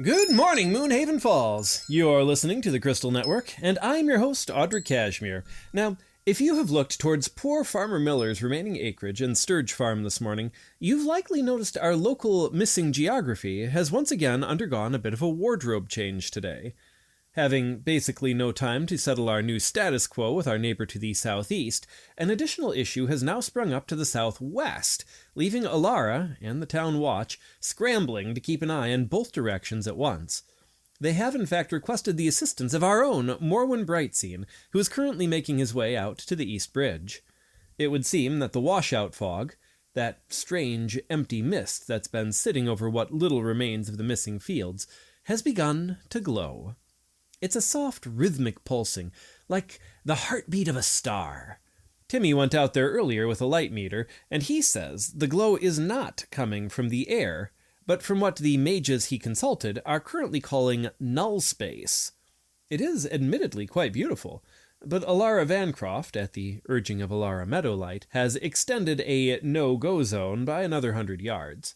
Good morning, Moonhaven Falls. You're listening to the Crystal Network, and I'm your host, Audrick Cashmere. Now, if you have looked towards poor Farmer Miller's remaining acreage and Stirge farm this morning, you've likely noticed our local missing geography has once again undergone a bit of a wardrobe change today. Having basically no time to settle our new status quo with our neighbor to the southeast, an additional issue has now sprung up to the southwest, leaving Alara and the town watch scrambling to keep an eye in both directions at once. They have in fact requested the assistance of our own Morwen Brightseen, who is currently making his way out to the East Bridge. It would seem that the washout fog, that strange, empty mist that's been sitting over what little remains of the missing fields, has begun to glow. It's a soft, rhythmic pulsing, like the heartbeat of a star. Timmy went out there earlier with a light meter, and he says the glow is not coming from the air, but from what the mages he consulted are currently calling null space. It is admittedly quite beautiful, but Alara Vancroft, at the urging of Alara Meadowlight, has extended a no-go zone by another 100 yards.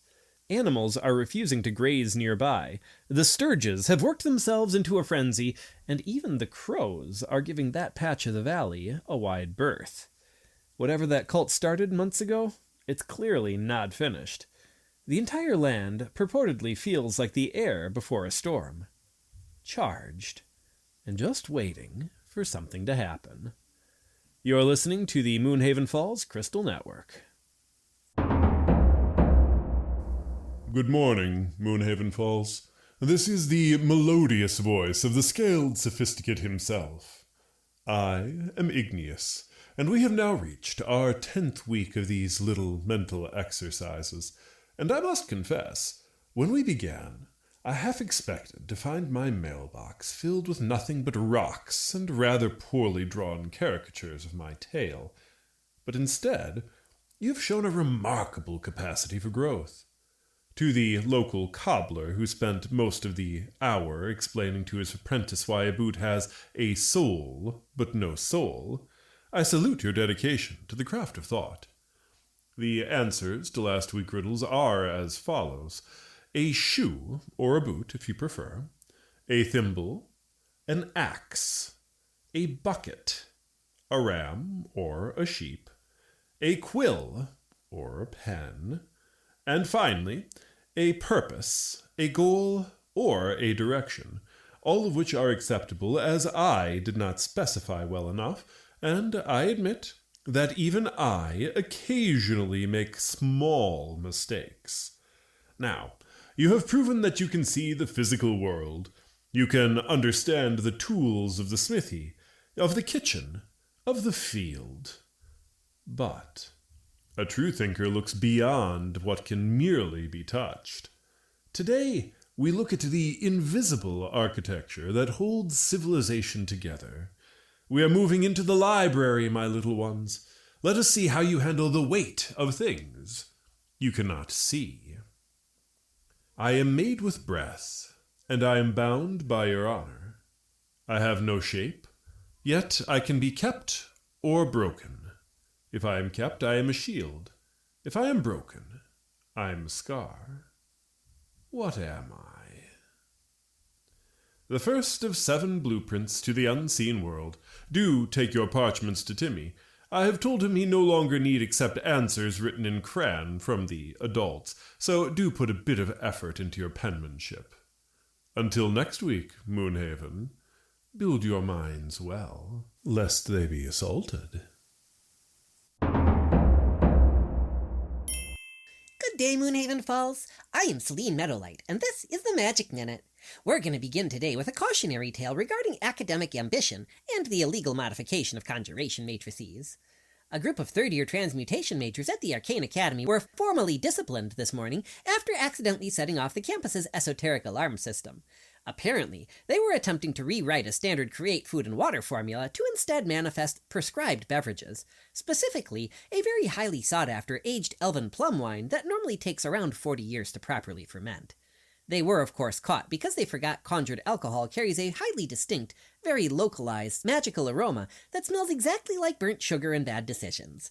Animals are refusing to graze nearby, the Stirges have worked themselves into a frenzy, and even the crows are giving that patch of the valley a wide berth. Whatever that cult started months ago, it's clearly not finished. The entire land purportedly feels like the air before a storm. Charged, and just waiting for something to happen. You're listening to the Moonhaven Falls Crystal Network. Good morning, Moonhaven Falls. This is the melodious voice of the scaled sophisticate himself. I am Ignis, and we have now reached our 10th week of these little mental exercises, and I must confess, when we began, I half expected to find my mailbox filled with nothing but rocks and rather poorly drawn caricatures of my tale, but instead, you've shown a remarkable capacity for growth. To the local cobbler who spent most of the hour explaining to his apprentice why a boot has a soul but no soul, I salute your dedication to the craft of thought. The answers to last week's riddles are as follows: a shoe, or a boot if you prefer, a thimble, an axe, a bucket, a ram or a sheep, a quill or a pen, and finally, a purpose, a goal, or a direction, all of which are acceptable as I did not specify well enough, and I admit that even I occasionally make small mistakes. Now, you have proven that you can see the physical world. You can understand the tools of the smithy, of the kitchen, of the field. But a true thinker looks beyond what can merely be touched. Today, we look at the invisible architecture that holds civilization together. We are moving into the library, my little ones. Let us see how you handle the weight of things you cannot see. I am made with breath, and I am bound by your honor. I have no shape, yet I can be kept or broken. If I am kept, I am a shield. If I am broken, I am a scar. What am I? The first of 7 blueprints to the unseen world. Do take your parchments to Timmy. I have told him he no longer need accept answers written in crayon from the adults, so do put a bit of effort into your penmanship. Until next week, Moonhaven, build your minds well, lest they be assaulted. Good day, Moonhaven Falls. I am Selene Meadowlight, and this is the Magic Minute. We're going to begin today with a cautionary tale regarding academic ambition and the illegal modification of conjuration matrices. A group of third-year transmutation majors at the Arcane Academy were formally disciplined this morning after accidentally setting off the campus's esoteric alarm system. Apparently, they were attempting to rewrite a standard create food and water formula to instead manifest prescribed beverages, specifically a very highly sought-after aged elven plum wine that normally takes around 40 years to properly ferment. They were, of course, caught because they forgot conjured alcohol carries a highly distinct, very localized, magical aroma that smells exactly like burnt sugar and bad decisions.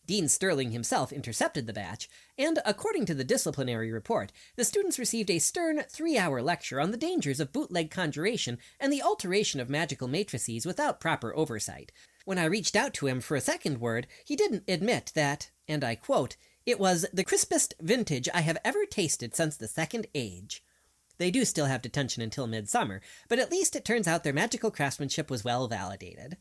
Dean Sterling himself intercepted the batch, and according to the disciplinary report, the students received a stern 3-hour lecture on the dangers of bootleg conjuration and the alteration of magical matrices without proper oversight. When I reached out to him for a second word, he didn't admit that, and I quote, "It was the crispest vintage I have ever tasted since the Second Age." They do still have detention until midsummer, but at least it turns out their magical craftsmanship was well validated.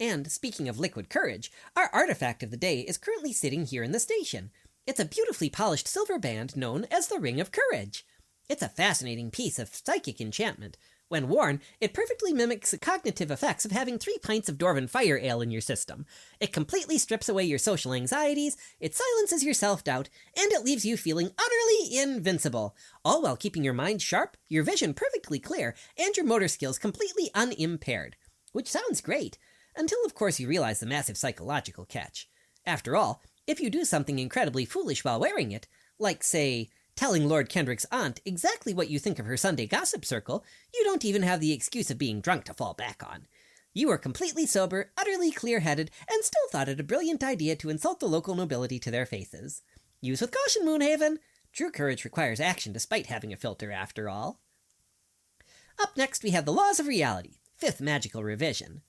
And speaking of liquid courage, our artifact of the day is currently sitting here in the station. It's a beautifully polished silver band known as the Ring of Courage. It's a fascinating piece of psychic enchantment. When worn, it perfectly mimics the cognitive effects of having 3 pints of Dwarven fire ale in your system. It completely strips away your social anxieties, it silences your self-doubt, and it leaves you feeling utterly invincible, all while keeping your mind sharp, your vision perfectly clear, and your motor skills completely unimpaired. Which sounds great. Until, of course, you realize the massive psychological catch. After all, if you do something incredibly foolish while wearing it, like, say, telling Lord Kendrick's aunt exactly what you think of her Sunday gossip circle, you don't even have the excuse of being drunk to fall back on. You are completely sober, utterly clear-headed, and still thought it a brilliant idea to insult the local nobility to their faces. Use with caution, Moonhaven. True courage requires action despite having a filter, after all. Up next, we have the Laws of Reality, 5th Magical Revision.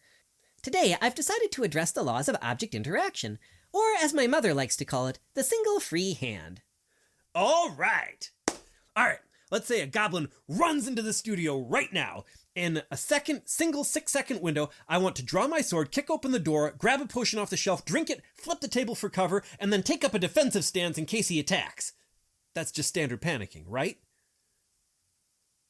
Today, I've decided to address the laws of object interaction, or as my mother likes to call it, the single free hand. All right, let's say a goblin runs into the studio right now. In a single 6-second window, I want to draw my sword, kick open the door, grab a potion off the shelf, drink it, flip the table for cover, and then take up a defensive stance in case he attacks. That's just standard panicking, right?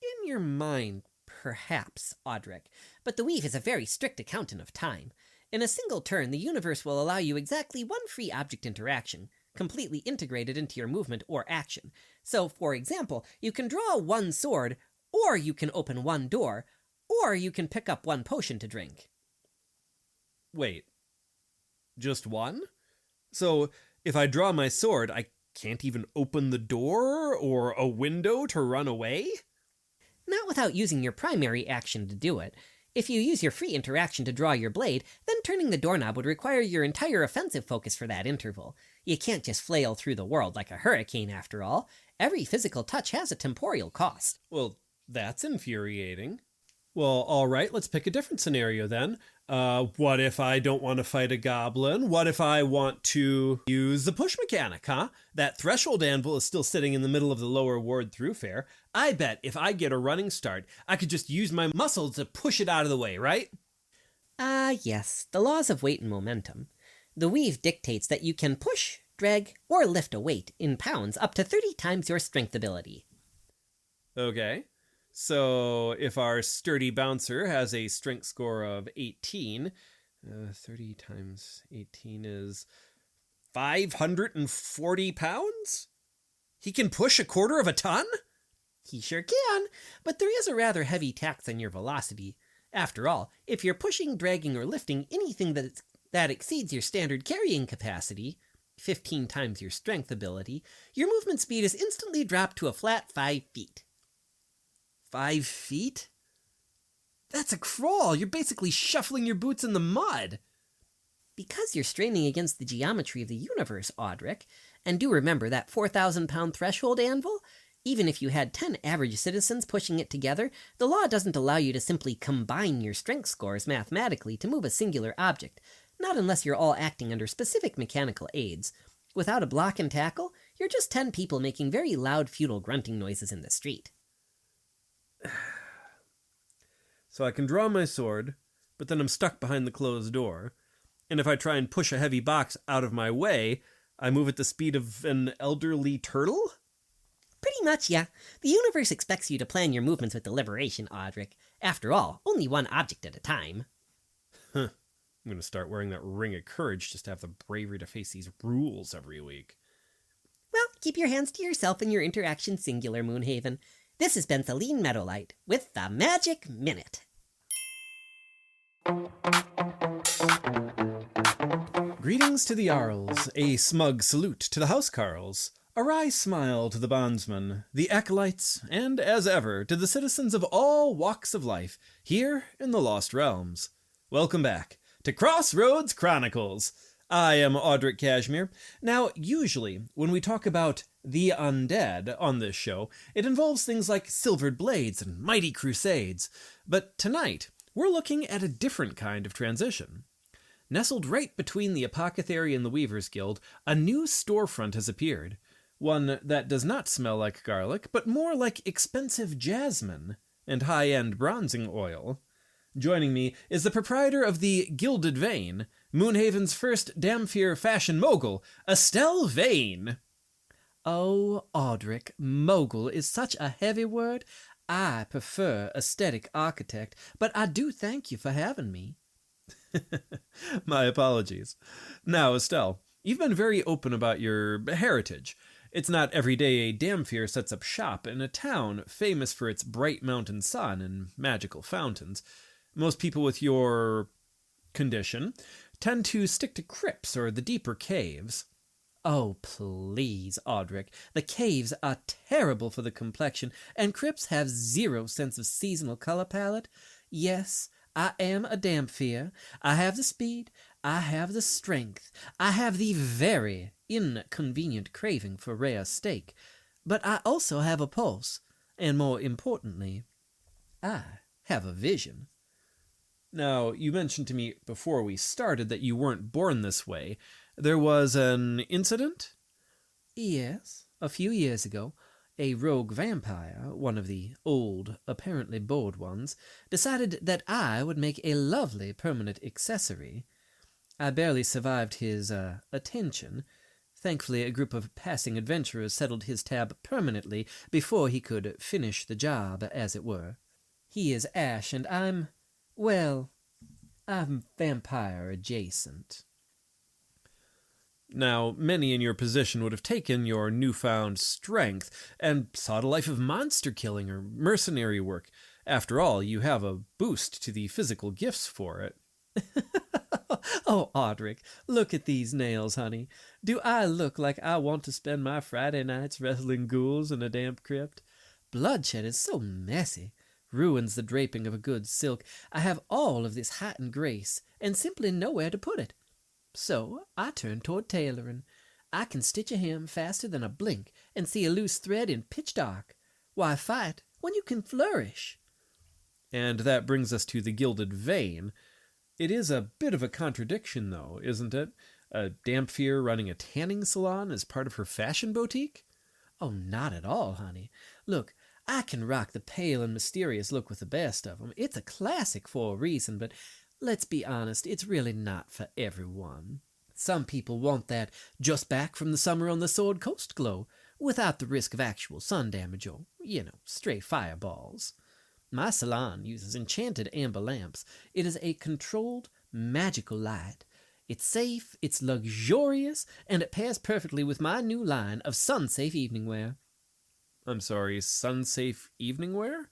In your mind, perhaps, Audrick, but the Weave is a very strict accountant of time. In a single turn, the universe will allow you exactly 1 free object interaction, completely integrated into your movement or action. So, for example, you can draw 1 sword, or you can open 1 door, or you can pick up 1 potion to drink. Wait, just 1? So, if I draw my sword, I can't even open the door or a window to run away? Not without using your primary action to do it. If you use your free interaction to draw your blade, then turning the doorknob would require your entire offensive focus for that interval. You can't just flail through the world like a hurricane, after all. Every physical touch has a temporal cost. Well, that's infuriating. Well, all right, let's pick a different scenario then. What if I don't want to fight a goblin? What if I want to use the push mechanic, huh? That threshold anvil is still sitting in the middle of the lower ward thoroughfare. I bet if I get a running start, I could just use my muscles to push it out of the way, right? Yes, the laws of weight and momentum. The Weave dictates that you can push, drag, or lift a weight in pounds up to 30 times your strength ability. Okay. So, if our sturdy bouncer has a strength score of 18, 30 times 18 is 540 pounds? He can push 1/4 of a ton? He sure can, but there is a rather heavy tax on your velocity. After all, if you're pushing, dragging, or lifting anything that exceeds your standard carrying capacity, 15 times your strength ability, your movement speed is instantly dropped to a flat 5 feet. 5 feet? That's a crawl. You're basically shuffling your boots in the mud. Because you're straining against the geometry of the universe, Audrick, and do remember that 4,000-pound threshold anvil? Even if you had 10 average citizens pushing it together, the law doesn't allow you to simply combine your strength scores mathematically to move a singular object, not unless you're all acting under specific mechanical aids. Without a block and tackle, you're just 10 people making very loud feudal grunting noises in the street. So I can draw my sword, but then I'm stuck behind the closed door. And if I try and push a heavy box out of my way, I move at the speed of an elderly turtle? Pretty much, yeah. The universe expects you to plan your movements with deliberation, Audrick. After all, only 1 object at a time. I'm going to start wearing that Ring of Courage just to have the bravery to face these rules every week. Well, keep your hands to yourself and your interaction singular, Moonhaven. This has been Selene Meadowlight with the Magic Minute. Greetings to the Jarls, a smug salute to the housecarls, a wry smile to the bondsmen, the acolytes, and, as ever, to the citizens of all walks of life here in the Lost Realms. Welcome back to Crossroads Chronicles. I am Audrick Cashmere. Now, usually, when we talk about the undead on this show, it involves things like silvered blades and mighty crusades. But tonight, we're looking at a different kind of transition. Nestled right between the Apothecary and the Weaver's Guild, a new storefront has appeared. One that does not smell like garlic, but more like expensive jasmine and high-end bronzing oil. Joining me is the proprietor of the Gilded Vein, Moonhaven's first Damphir fashion mogul, Estelle Vane. Oh, Audrick, mogul is such a heavy word. I prefer aesthetic architect, but I do thank you for having me. My apologies. Now, Estelle, you've been very open about your heritage. It's not every day a Damphir sets up shop in a town famous for its bright mountain sun and magical fountains. Most people with your condition tend to stick to crypts or the deeper caves. Oh, please, Audrick. The caves are terrible for the complexion, and crypts have zero sense of seasonal color palette. Yes, I am a Damphir. I have the speed. I have the strength. I have the very inconvenient craving for rare steak. But I also have a pulse, and more importantly, I have a vision. Now, you mentioned to me before we started that you weren't born this way. There was an incident? Yes, a few years ago, a rogue vampire, one of the old, apparently bored ones, decided that I would make a lovely permanent accessory. I barely survived his, attention. Thankfully, a group of passing adventurers settled his tab permanently before he could finish the job, as it were. He is Ash, and I'm vampire adjacent. Now, many in your position would have taken your newfound strength and sought a life of monster killing or mercenary work. After all, you have a boost to the physical gifts for it. Oh, Audrick, look at these nails, honey. Do I look like I want to spend my Friday nights wrestling ghouls in a damp crypt? Bloodshed is so messy. Ruins the draping of a good silk. I have all of this heightened grace, and simply nowhere to put it. So I turn toward tailoring. I can stitch a hem faster than a blink, and see a loose thread in pitch dark. Why fight when you can flourish? And that brings us to the Gilded Vein. It is a bit of a contradiction, though, isn't it? A Damphir running a tanning salon as part of her fashion boutique? Oh, not at all, honey. Look, I can rock the pale and mysterious look with the best of 'em. It's a classic for a reason, but let's be honest, it's really not for everyone. Some people want that just back from the summer on the Sword Coast glow, without the risk of actual sun damage or, stray fireballs. My salon uses enchanted amber lamps. It is a controlled, magical light. It's safe, it's luxurious, and it pairs perfectly with my new line of sun-safe evening wear. I'm sorry, sun-safe evening wear?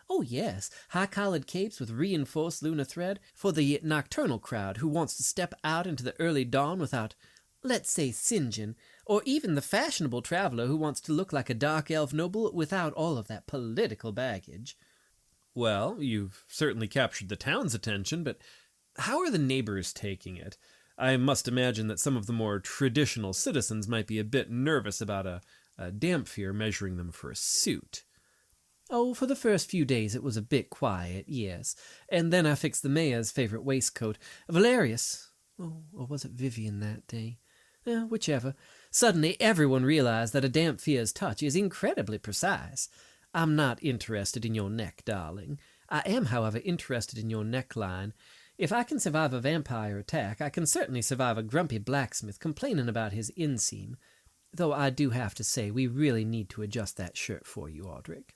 Oh, yes, high-collared capes with reinforced lunar thread for the nocturnal crowd who wants to step out into the early dawn without, let's say, singeing, or even the fashionable traveler who wants to look like a dark elf noble without all of that political baggage. Well, you've certainly captured the town's attention, but how are the neighbors taking it? I must imagine that some of the more traditional citizens might be a bit nervous about a Damphir measuring them for a suit. Oh, for the first few days it was a bit quiet, yes. And then I fixed the mayor's favorite waistcoat. Valerius, or was it Vivian that day? Whichever. Suddenly everyone realized that a Damphir's touch is incredibly precise. I'm not interested in your neck, darling. I am, however, interested in your neckline. If I can survive a vampire attack, I can certainly survive a grumpy blacksmith complaining about his inseam. Though I do have to say, we really need to adjust that shirt for you, Audrick.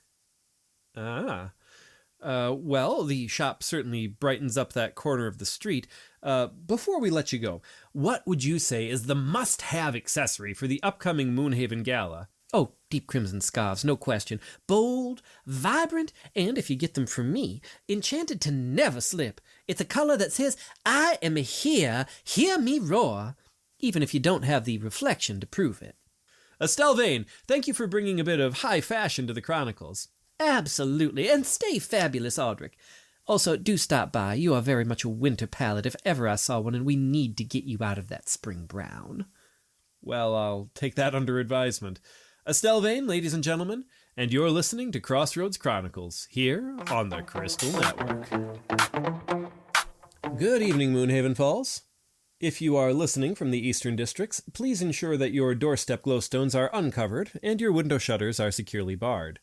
Well, the shop certainly brightens up that corner of the street. Before we let you go, what would you say is the must-have accessory for the upcoming Moonhaven Gala? Oh, deep crimson scarves, no question. Bold, vibrant, and, if you get them from me, enchanted to never slip. It's a color that says, I am here, hear me roar, even if you don't have the reflection to prove it. Estelle Vane, thank you for bringing a bit of high fashion to the Chronicles. Absolutely, and stay fabulous, Audrick. Also, do stop by. You are very much a winter pallet if ever I saw one, and we need to get you out of that spring brown. Well, I'll take that under advisement. Estelle Vane, ladies and gentlemen, and you're listening to Crossroads Chronicles, here on the Crystal Network. Good evening, Moonhaven Falls. If you are listening from the Eastern Districts, please ensure that your doorstep glowstones are uncovered and your window shutters are securely barred.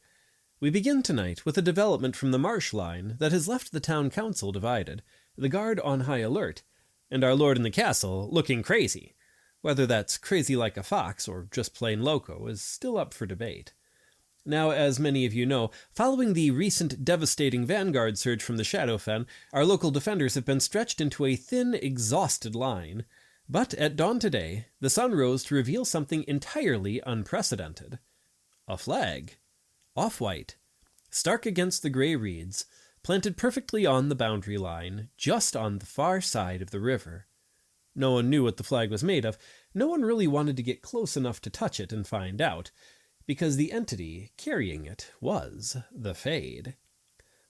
We begin tonight with a development from the marsh line that has left the town council divided, the guard on high alert, and our lord in the castle looking crazy. Whether that's crazy like a fox or just plain loco is still up for debate. Now, as many of you know, following the recent devastating vanguard surge from the Shadowfen, our local defenders have been stretched into a thin, exhausted line. But at dawn today, the sun rose to reveal something entirely unprecedented. A flag. Off-white, stark against the gray reeds, planted perfectly on the boundary line, just on the far side of the river. No one knew what the flag was made of. No one really wanted to get close enough to touch it and find out, because the entity carrying it was the Fade.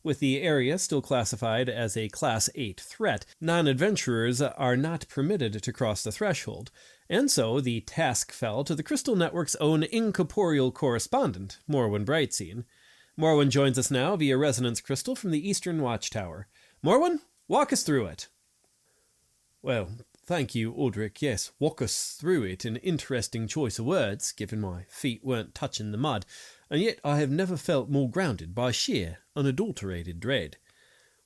With the area still classified as a Class 8 threat, non-adventurers are not permitted to cross the threshold, and so the task fell to the Crystal Network's own incorporeal correspondent, Morwen Brightseen. Morwen joins us now via resonance crystal from the Eastern Watchtower. Morwen, walk us through it. Well, thank you, Audrick. Yes, walk us through it, an interesting choice of words, given my feet weren't touching the mud, and yet I have never felt more grounded by sheer, unadulterated dread.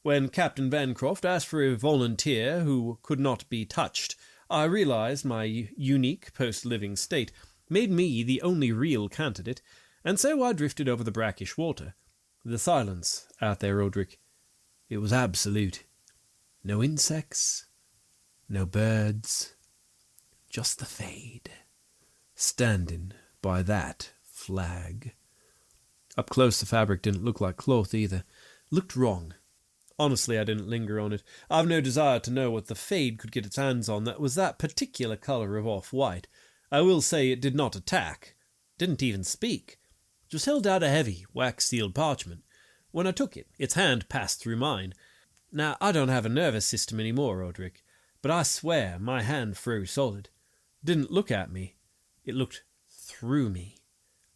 When Captain Bancroft asked for a volunteer who could not be touched, I realized my unique post-living state made me the only real candidate, and so I drifted over the brackish water. The silence out there, Audrick, it was absolute. No insects, no birds, just the Fade, standing by that flag. Up close, the fabric didn't look like cloth either. Looked wrong. Honestly, I didn't linger on it. I've no desire to know what the Fade could get its hands on that was that particular colour of off-white. I will say it did not attack. Didn't even speak. Just held out a heavy, wax-sealed parchment. When I took it, its hand passed through mine. Now, I don't have a nervous system anymore, Audrick, but I swear my hand froze solid. It didn't look at me. It looked through me,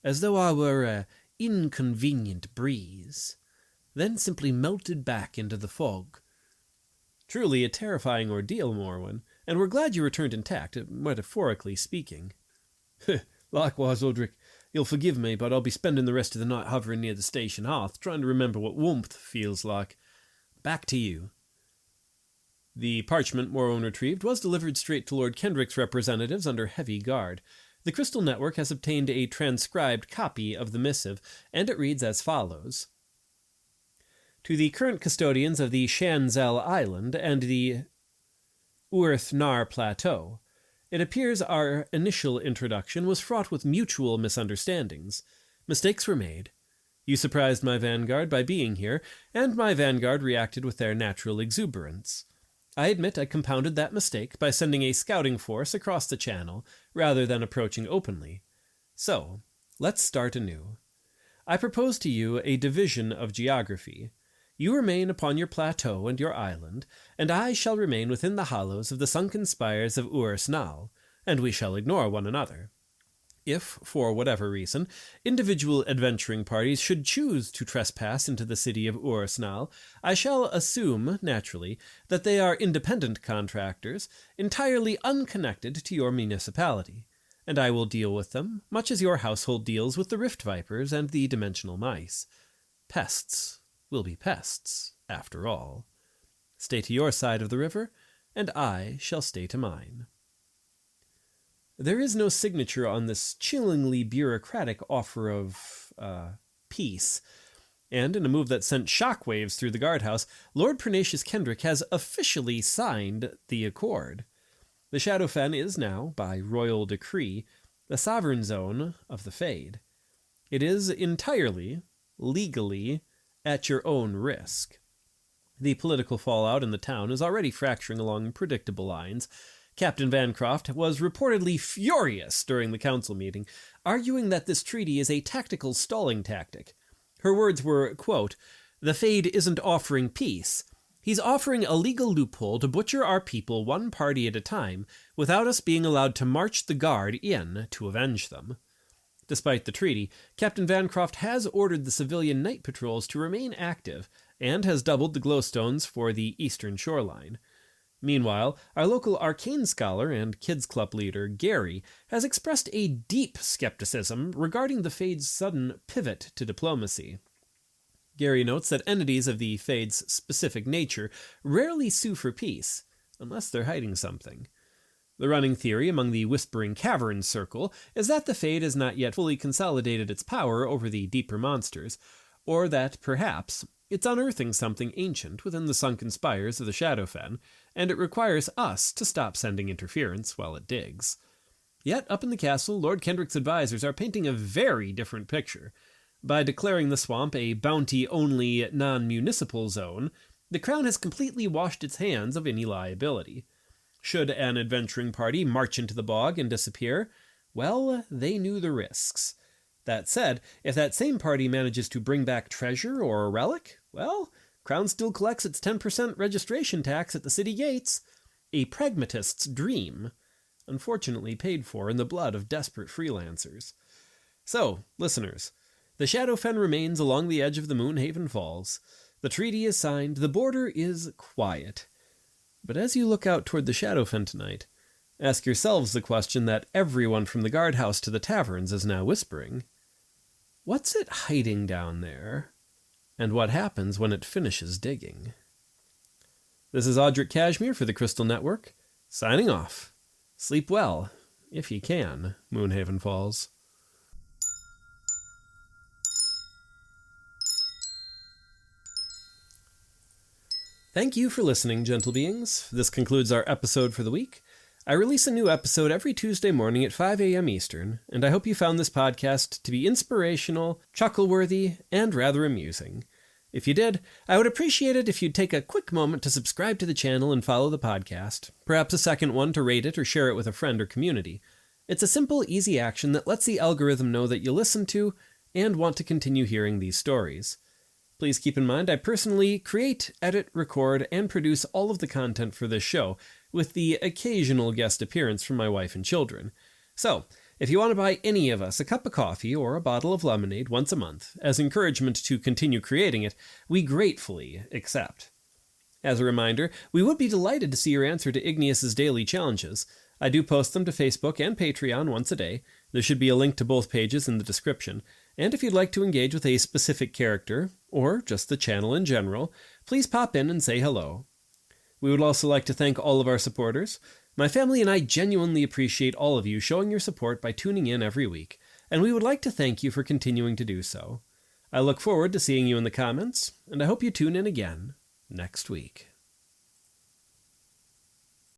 as though I were a inconvenient breeze, then simply melted back into the fog. Truly a terrifying ordeal, Morwen, and we're glad you returned intact, metaphorically speaking. Likewise, Audrick. You'll forgive me, but I'll be spending the rest of the night hovering near the station hearth, trying to remember what warmth feels like. Back to you. The parchment Morwen retrieved was delivered straight to Lord Kendrick's representatives under heavy guard. The Crystal Network has obtained a transcribed copy of the missive, and it reads as follows. To the current custodians of the Shanzel Island and the Urth-Nar Plateau, it appears our initial introduction was fraught with mutual misunderstandings. Mistakes were made. You surprised my vanguard by being here, and my vanguard reacted with their natural exuberance. I admit I compounded that mistake by sending a scouting force across the channel, rather than approaching openly. So, let's start anew. I propose to you a division of geography. You remain upon your plateau and your island, and I shall remain within the hollows of the sunken spires of Urs-Nal, and we shall ignore one another. If, for whatever reason, individual adventuring parties should choose to trespass into the city of Urs-Nal, I shall assume, naturally, that they are independent contractors, entirely unconnected to your municipality, and I will deal with them, much as your household deals with the rift vipers and the dimensional mice. Pests will be pests, after all. Stay to your side of the river, and I shall stay to mine. There is no signature on this chillingly bureaucratic offer of, peace, and in a move that sent shockwaves through the guardhouse, Lord Pernatius Kendrick has officially signed the accord. The Shadowfen is now, by royal decree, the sovereign zone of the Fade. It is entirely, legally, at your own risk. The political fallout in the town is already fracturing along predictable lines. Captain Bancroft was reportedly furious during the council meeting, arguing that this treaty is a tactical stalling tactic. Her words were, quote, The Fade isn't offering peace. He's offering a legal loophole to butcher our people one party at a time without us being allowed to march the guard in to avenge them. Despite the treaty, Captain Vancroft has ordered the civilian night patrols to remain active and has doubled the glowstones for the eastern shoreline. Meanwhile, our local arcane scholar and Kids Club leader, Gary, has expressed a deep skepticism regarding the Fade's sudden pivot to diplomacy. Gary notes that entities of the Fade's specific nature rarely sue for peace, unless they're hiding something. The running theory among the Whispering Caverns circle is that the Fade has not yet fully consolidated its power over the deeper monsters, or that, perhaps, it's unearthing something ancient within the sunken spires of the Shadowfen, and it requires us to stop sending interference while it digs. Yet, up in the castle, Lord Kendrick's advisors are painting a very different picture. By declaring the swamp a bounty-only non-municipal zone, the Crown has completely washed its hands of any liability. Should an adventuring party march into the bog and disappear, well, they knew the risks. That said, if that same party manages to bring back treasure or a relic, well, Crown still collects its 10% registration tax at the city gates. A pragmatist's dream, unfortunately paid for in the blood of desperate freelancers. So, listeners, the Shadowfen remains along the edge of the Moonhaven Falls. The treaty is signed, the border is quiet. But as you look out toward the Shadowfen tonight, ask yourselves the question that everyone from the guardhouse to the taverns is now whispering. What's it hiding down there? And what happens when it finishes digging? This is Audrick Cashmere for the Crystal Network, signing off. Sleep well, if you can, Moonhaven Falls. Thank you for listening, gentle beings. This concludes our episode for the week. I release a new episode every Tuesday morning at 5 a.m. Eastern, and I hope you found this podcast to be inspirational, chuckle-worthy, and rather amusing. If you did, I would appreciate it if you'd take a quick moment to subscribe to the channel and follow the podcast, perhaps a second one to rate it or share it with a friend or community. It's a simple, easy action that lets the algorithm know that you listen to and want to continue hearing these stories. Please keep in mind I personally create, edit, record, and produce all of the content for this show, with the occasional guest appearance from my wife and children. So, if you want to buy any of us a cup of coffee or a bottle of lemonade once a month, as encouragement to continue creating it, we gratefully accept. As a reminder, we would be delighted to see your answer to Ignis's daily challenges. I do post them to Facebook and Patreon once a day. There should be a link to both pages in the description. And if you'd like to engage with a specific character, or just the channel in general, please pop in and say hello. We would also like to thank all of our supporters. My family and I genuinely appreciate all of you showing your support by tuning in every week, and we would like to thank you for continuing to do so. I look forward to seeing you in the comments, and I hope you tune in again next week.